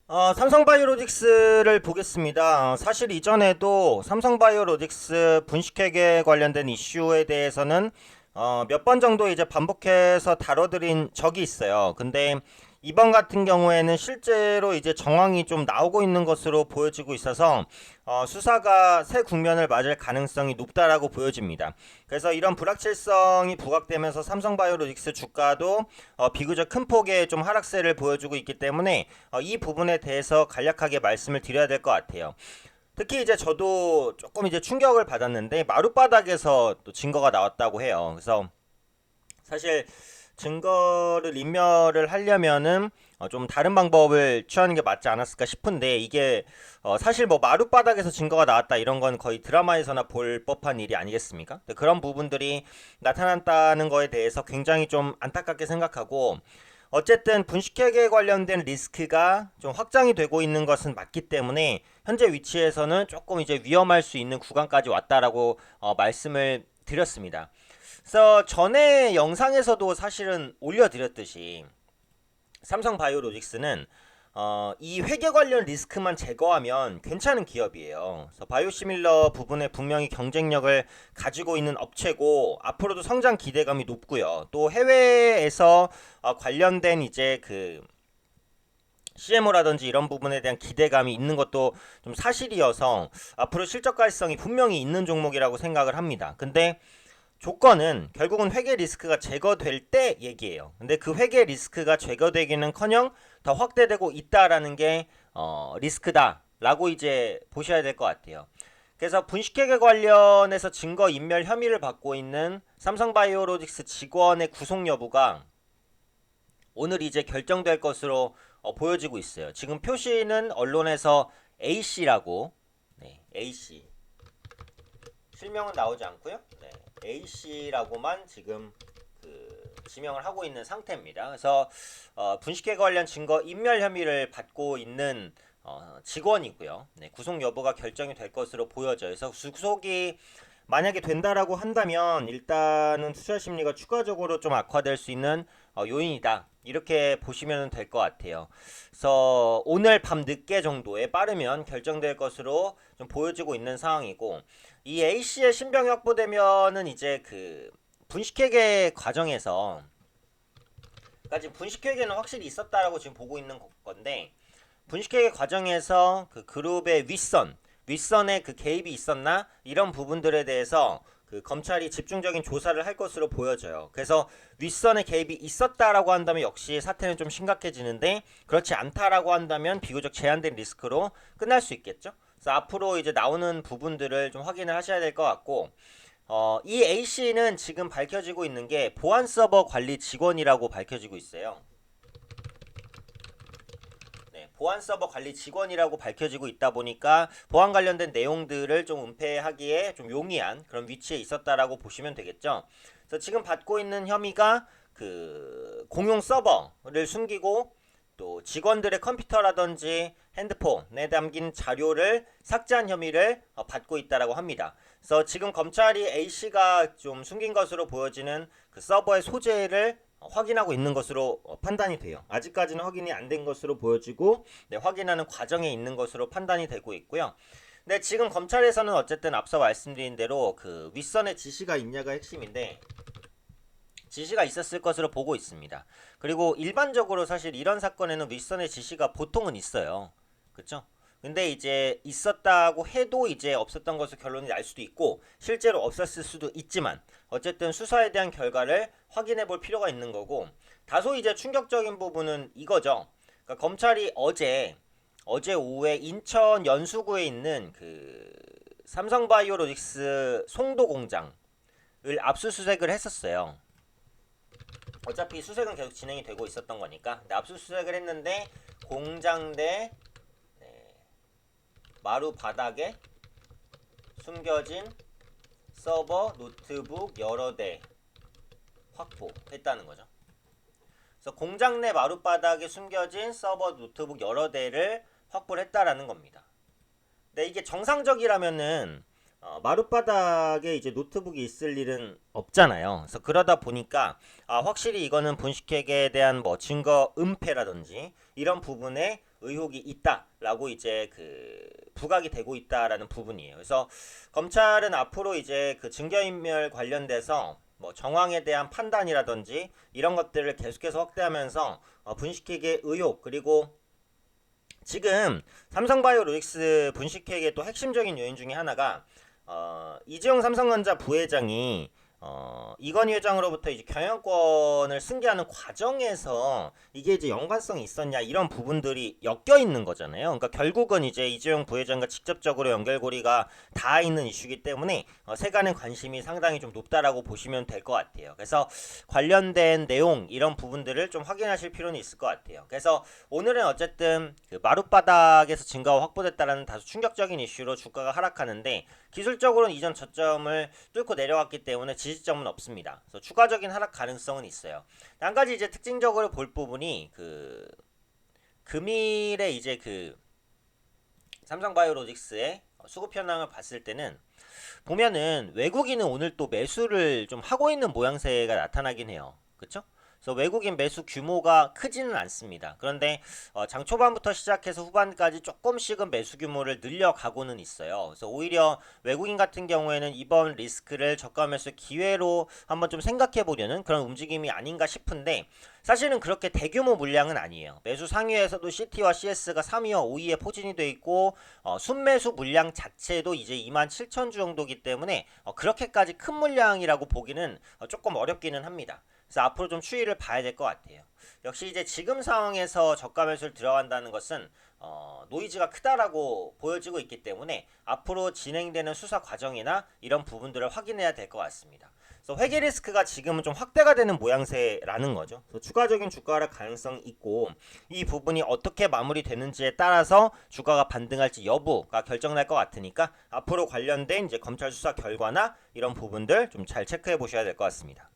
삼성바이오로직스를 보겠습니다. 사실 이전에도 삼성바이오로직스 분식회계 관련된 이슈에 대해서는 몇 번 정도 이제 반복해서 다뤄드린 적이 있어요. 근데 이번 같은 경우에는 실제로 이제 정황이 좀 나오고 있는 것으로 보여지고 있어서 수사가 새 국면을 맞을 가능성이 높다라고 보여집니다. 그래서 이런 불확실성이 부각되면서 삼성바이오로직스 주가도 비교적 큰 폭의 좀 하락세를 보여주고 있기 때문에 이 부분에 대해서 간략하게 말씀을 드려야 될 것 같아요. 특히 이제 저도 조금 이제 충격을 받았는데 마룻바닥에서 또 증거가 나왔다고 해요. 그래서 사실 증거를 인멸을 하려면은 좀 다른 방법을 취하는 게 맞지 않았을까 싶은데 이게 사실 뭐 마룻바닥에서 증거가 나왔다 이런 건 거의 드라마에서나 볼 법한 일이 아니겠습니까? 그런 부분들이 나타났다는 거에 대해서 굉장히 좀 안타깝게 생각하고 어쨌든 분식회계에 관련된 리스크가 좀 확장이 되고 있는 것은 맞기 때문에 현재 위치에서는 조금 이제 위험할 수 있는 구간까지 왔다라고 말씀을 드렸습니다. 그래서 전에 영상에서도 사실은 올려드렸듯이 삼성바이오로직스는 이 회계 관련 리스크만 제거하면 괜찮은 기업이에요. 그래서 바이오시밀러 부분에 분명히 경쟁력을 가지고 있는 업체고 앞으로도 성장 기대감이 높고요. 또 해외에서 관련된 이제 그 CMO라든지 이런 부분에 대한 기대감이 있는 것도 좀 사실이어서 앞으로 실적 가능성이 분명히 있는 종목이라고 생각을 합니다. 근데 조건은 결국은 회계 리스크가 제거될 때 얘기예요. 근데 그 회계 리스크가 제거되기는커녕 더 확대되고 있다라는 게 리스크다라고 이제 보셔야 될 것 같아요. 그래서 분식회계 관련해서 증거 인멸 혐의를 받고 있는 삼성바이오로직스 직원의 구속 여부가 오늘 이제 결정될 것으로 보여지고 있어요. 지금 표시는 언론에서 A씨라고, 네, A씨 실명은 나오지 않고요. 네, A씨라고만 지금 그 지명을 하고 있는 상태입니다. 그래서 분식회 관련 증거 인멸 혐의를 받고 있는 직원이고요. 네, 구속 여부가 결정이 될 것으로 보여져요. 그래서 구속이 만약에 된다라고 한다면 일단은 투자 심리가 추가적으로 좀 악화될 수 있는 요인이다. 이렇게 보시면 될 것 같아요. 그래서 오늘 밤 늦게 정도에 빠르면 결정될 것으로 좀 보여지고 있는 상황이고 이 A씨의 신병이 확보되면은 이제 그 분식회계 과정에서 그러니까 지금 분식회계는 확실히 있었다라고 지금 보고 있는 건데 분식회계 과정에서 그 그룹의 윗선에 그 개입이 있었나 이런 부분들에 대해서 그 검찰이 집중적인 조사를 할 것으로 보여져요. 그래서 윗선에 개입이 있었다라고 한다면 역시 사태는 좀 심각해지는데 그렇지 않다라고 한다면 비교적 제한된 리스크로 끝날 수 있겠죠. 그래서 앞으로 이제 나오는 부분들을 좀 확인을 하셔야 될 것 같고 이 A씨는 지금 밝혀지고 있는 게 보안 서버 관리 직원이라고 밝혀지고 있어요. 네, 보안 서버 관리 직원이라고 밝혀지고 있다 보니까 보안 관련된 내용들을 좀 은폐하기에 좀 용이한 그런 위치에 있었다라고 보시면 되겠죠. 그래서 지금 받고 있는 혐의가 그 공용 서버를 숨기고 또 직원들의 컴퓨터라든지 핸드폰에 담긴 자료를 삭제한 혐의를 받고 있다라고 합니다. 그래서 지금 검찰이 A씨가 좀 숨긴 것으로 보여지는 그 서버의 소재를 확인하고 있는 것으로 판단이 돼요. 아직까지는 확인이 안 된 것으로 보여지고 네, 확인하는 과정에 있는 것으로 판단이 되고 있고요. 네, 지금 검찰에서는 어쨌든 앞서 말씀드린 대로 그 윗선의 지시가 있냐가 핵심인데 지시가 있었을 것으로 보고 있습니다. 그리고 일반적으로 사실 이런 사건에는 윗선의 지시가 보통은 있어요. 그렇죠? 근데 이제 있었다고 해도 이제 없었던 것으로 결론이 날 수도 있고 실제로 없었을 수도 있지만 어쨌든 수사에 대한 결과를 확인해 볼 필요가 있는 거고 다소 이제 충격적인 부분은 이거죠. 그러니까 검찰이 어제 오후에 인천 연수구에 있는 그 삼성바이오로직스 송도 공장을 압수수색을 했었어요. 어차피 수색은 계속 진행이 되고 있었던 거니까 압수수색을 했는데 공장 내 마루 바닥에 숨겨진 서버, 노트북 여러 대 확보했다는 거죠. 그래서 공장 내 마룻바닥에 숨겨진 서버, 노트북 여러 대를 확보를 했다라는 겁니다. 근데 이게 정상적이라면은 마룻바닥에 이제 노트북이 있을 일은 없잖아요. 그래서 그러다 보니까 확실히 이거는 분식회계에 대한 뭐 증거 은폐라든지 이런 부분에 의혹이 있다라고 이제 그 부각이 되고 있다라는 부분이에요. 그래서 검찰은 앞으로 이제 그 증거인멸 관련돼서 뭐 정황에 대한 판단이라든지 이런 것들을 계속해서 확대하면서 분식회계 의혹 그리고 지금 삼성바이오로직스 분식회계 또 핵심적인 요인 중에 하나가 이재용 삼성전자 부회장이 이건희 회장으로부터 이제 경영권을 승계하는 과정에서 이게 이제 연관성이 있었냐 이런 부분들이 엮여 있는 거잖아요. 그러니까 결국은 이제 이재용 부회장과 직접적으로 연결고리가 닿아 있는 이슈이기 때문에 세간의 관심이 상당히 좀 높다라고 보시면 될 것 같아요. 그래서 관련된 내용 이런 부분들을 좀 확인하실 필요는 있을 것 같아요. 그래서 오늘은 어쨌든 그 마룻바닥에서 증가가 확보됐다라는 다소 충격적인 이슈로 주가가 하락하는데 기술적으로는 이전 저점을 뚫고 내려왔기 때문에 지지점은 없습니다. 그래서 추가적인 하락 가능성은 있어요. 한 가지 이제 특징적으로 볼 부분이 그 금일에 이제 그 삼성바이오로직스의 수급 현황을 봤을 때는 보면은 외국인은 오늘 또 매수를 좀 하고 있는 모양새가 나타나긴 해요. 그쵸? 그래서 외국인 매수 규모가 크지는 않습니다. 그런데 장 초반부터 시작해서 후반까지 조금씩은 매수 규모를 늘려가고는 있어요. 그래서 오히려 외국인 같은 경우에는 이번 리스크를 저가 매수 기회로 한번 좀 생각해 보려는 그런 움직임이 아닌가 싶은데 사실은 그렇게 대규모 물량은 아니에요. 매수 상위에서도 CT와 CS가 3위와 5위에 포진이 돼 있고 순매수 물량 자체도 이제 27,000주 정도기 때문에 그렇게까지 큰 물량이라고 보기는 조금 어렵기는 합니다. 그래서 앞으로 좀 추이를 봐야 될 것 같아요. 역시 이제 지금 상황에서 저가 매수를 들어간다는 것은 노이즈가 크다라고 보여지고 있기 때문에 앞으로 진행되는 수사 과정이나 이런 부분들을 확인해야 될 것 같습니다. 그래서 회계 리스크가 지금은 좀 확대가 되는 모양새라는 거죠. 그래서 추가적인 주가 하락 가능성이 있고 이 부분이 어떻게 마무리되는지에 따라서 주가가 반등할지 여부가 결정날 것 같으니까 앞으로 관련된 이제 검찰 수사 결과나 이런 부분들 좀 잘 체크해 보셔야 될 것 같습니다.